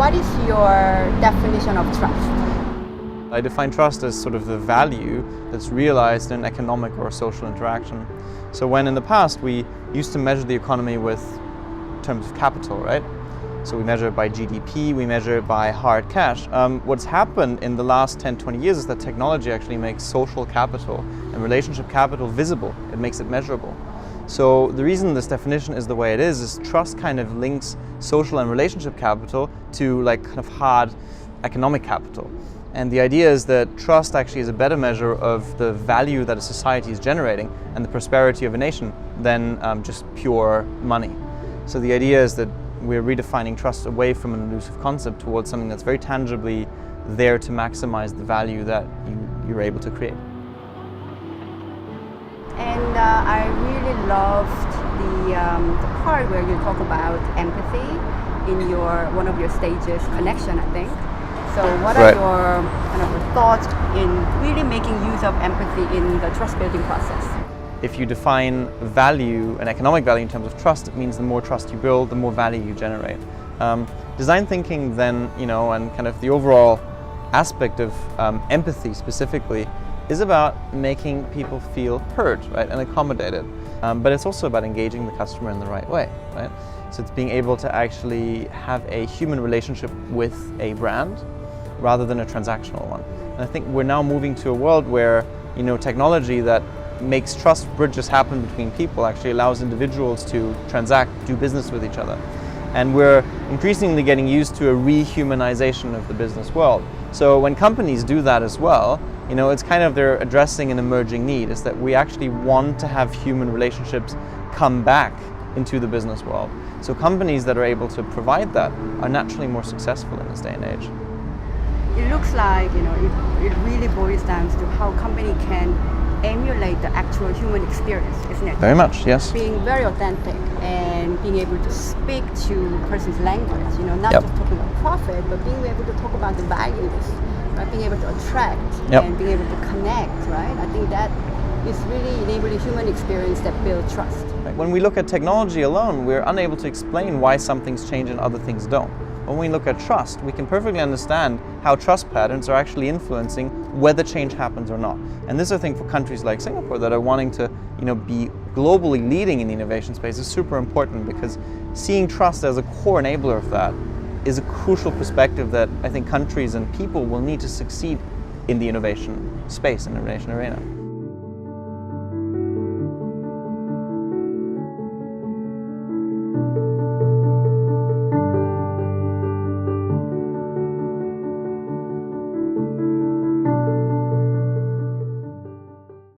what is your definition of trust? I define trust as sort of the value that's realized in economic or social interaction. So when in the past we used to measure the economy with terms of capital, right? So we measure it by GDP, we measure it by hard cash. What's happened in the last 10, 20 years is that technology actually makes social capital and relationship capital visible. It makes it measurable. So the reason this definition is the way it is trust kind of links social and relationship capital to like kind of hard economic capital. And the idea is that trust actually is a better measure of the value that a society is generating and the prosperity of a nation than just pure money. So the idea is that we're redefining trust away from an elusive concept towards something that's very tangibly there to maximize the value that you're able to create. And I really loved the part where you talk about empathy in one of your stages, connection, I think. So what are your kind of thoughts in really making use of empathy in the trust building process? If you define value and economic value in terms of trust, it means the more trust you build, the more value you generate. Design thinking then, and kind of the overall aspect of empathy specifically is about making people feel heard, right, and accommodated. But it's also about engaging the customer in the right way, right? So it's being able to actually have a human relationship with a brand rather than a transactional one. And I think we're now moving to a world where, technology that makes trust bridges happen between people actually allows individuals to transact, do business with each other. And we're increasingly getting used to a rehumanization of the business world. So when companies do that as well, it's kind of they're addressing an emerging need, is that we actually want to have human relationships come back into the business world. So companies that are able to provide that are naturally more successful in this day and age. It looks like, it really boils down to how company can emulate the actual human experience, isn't it? Very much, yes. Being very authentic and being able to speak to a person's language, not just talking about profit, but being able to talk about the values, right? Being able to attract and being able to connect, right? I think that is really enabling human experience that builds trust. When we look at technology alone, we're unable to explain why some things change and other things don't. When we look at trust, we can perfectly understand how trust patterns are actually influencing whether change happens or not. And this, I think, for countries like Singapore that are wanting to, be globally leading in the innovation space is super important, because seeing trust as a core enabler of that is a crucial perspective that I think countries and people will need to succeed in the innovation space and innovation arena.